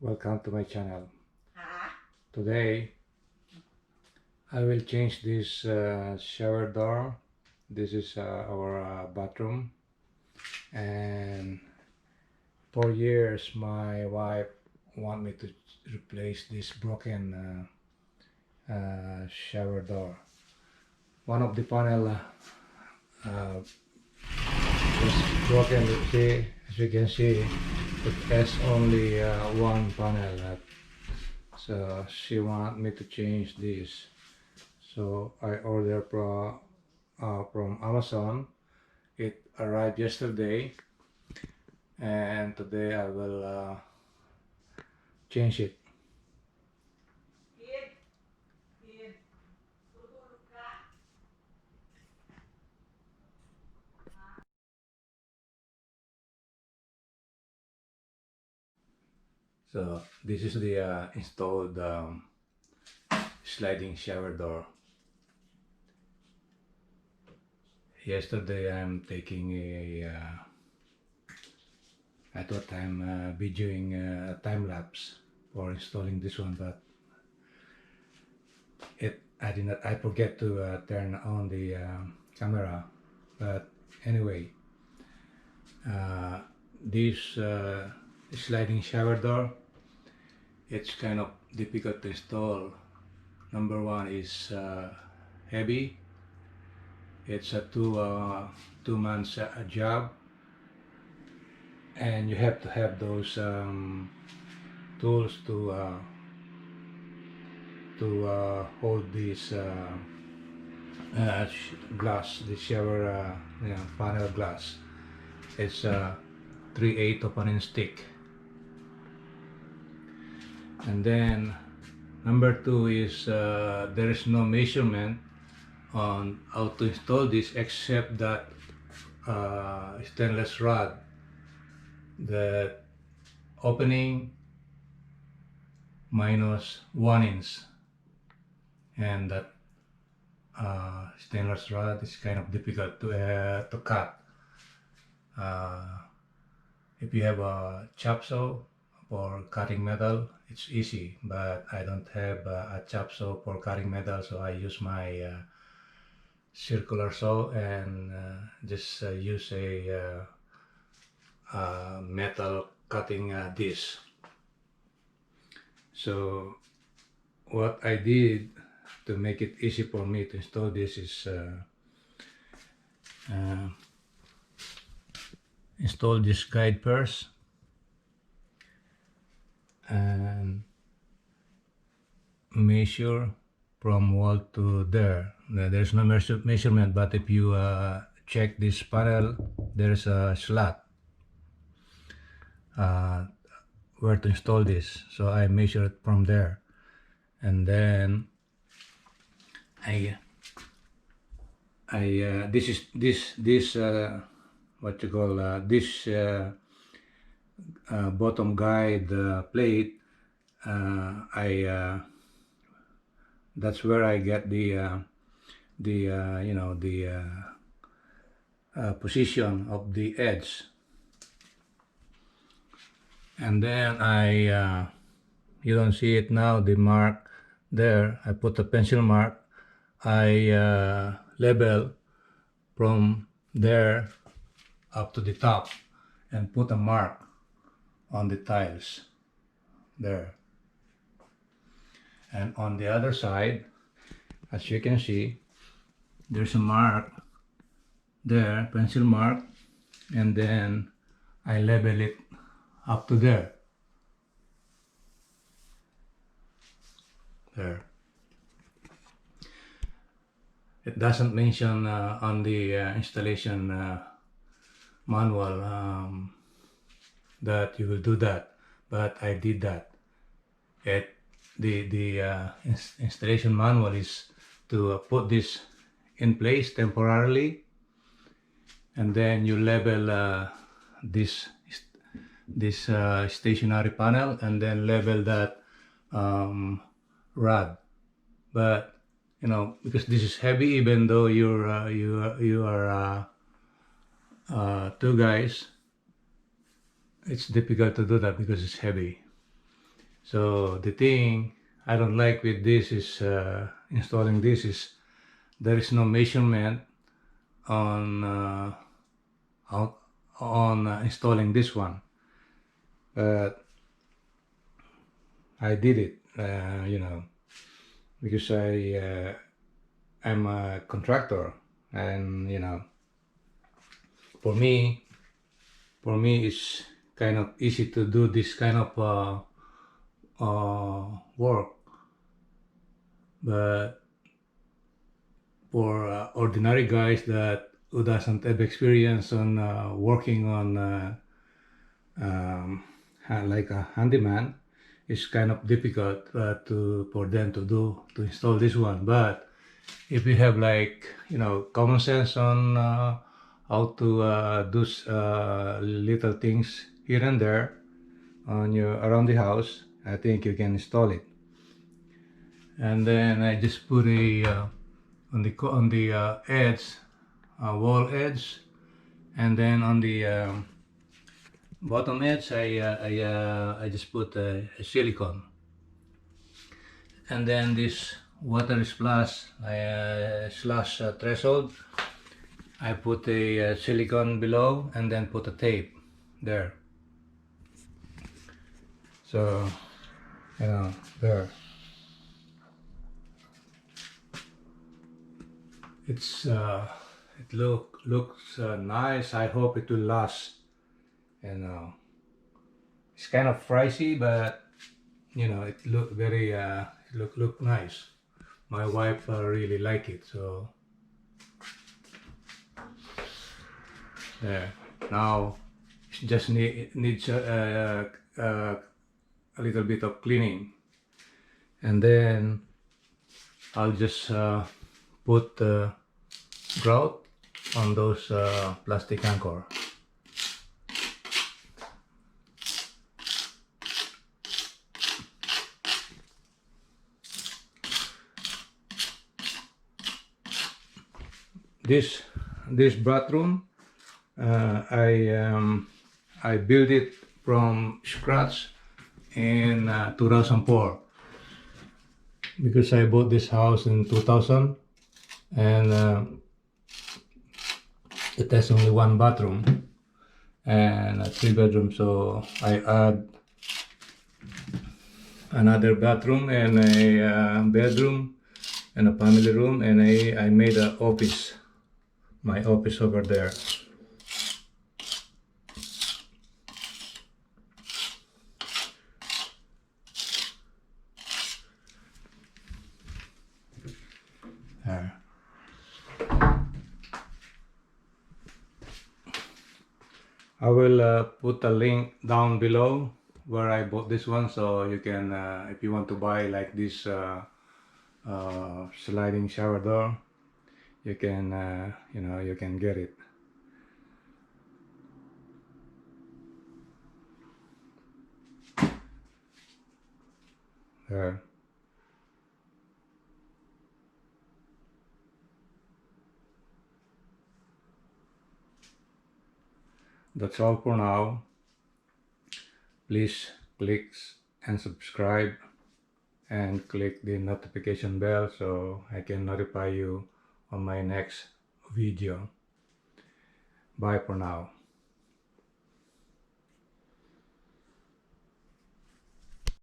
Welcome to my channel. Today I will change this shower door. This is our bathroom, and for years my wife want me to replace this broken shower door. One of the panel is broken. You see, as you can see, it has only one panel left. So she want me to change this. So I ordered from Amazon. It arrived yesterday, and today I will change it. So this is the installed sliding shower door. Yesterday I'm taking I thought I'm videoing a time lapse for installing this one, but I forget to turn on the camera. But anyway, this sliding shower door, it's kind of difficult to install. Number one is heavy. It's a two months job, and you have to have those tools to hold this glass, the shower panel glass. It's 3/8 of an inch thick. And then number two is there is no measurement on how to install this except that stainless rod, the opening minus 1 inch, and that stainless rod is kind of difficult to cut. If you have a chop saw for cutting metal, it's easy, but I don't have a chop saw for cutting metal, so I use my circular saw and just use a metal cutting disc. So what I did to make it easy for me to install this is install this guide first and measure from wall to there. There's no measurement, but if you check this panel, there's a slot where to install this. So I measure it from there, and then this what you call this bottom guide plate. That's where I get the position of the edge, and then you don't see it now, the mark there. I put a pencil mark. I level from there up to the top and put a mark on the tiles there. And on the other side, as you can see, there's a mark there, pencil mark, and then I level it up to there. There. It doesn't mention on the installation manual that you will do that, but I did that. The installation manual is to put this in place temporarily, and then you level this stationary panel, and then level that rod. But because this is heavy, even though you are two guys, it's difficult to do that because it's heavy. So the thing I don't like with this is installing this is there is no measurement on installing this one, but I did it, because I'm a contractor, and for me it's kind of easy to do this kind of work, but for ordinary guys that who doesn't have experience on working on like a handyman, it's kind of difficult for them to install this one. But if you have like common sense on how to do little things here and there on around the house, I think you can install it. And then I just put a on the edge, wall edge, and then on the bottom edge I just put a silicone, and then this water splash slash threshold, I put a silicone below and then put a tape there. So there. It looks nice. I hope it will last. It's kind of pricey, but it look very look nice. My wife really like it, so there. Now it just needs a little bit of cleaning, and then I'll just put grout on those plastic anchor. This bathroom, I built it from scratch in 2004, because I bought this house in 2000, and it has only one bathroom and a 3-bedroom, so I add another bathroom and a bedroom and a family room, and I made an office, my office over there. There. I will put a link down below where I bought this one, so you can, if you want to buy like this sliding shower door, you can, you can get it. There. That's all for now. Please click and subscribe and click the notification bell so I can notify you on my next video. Bye for now.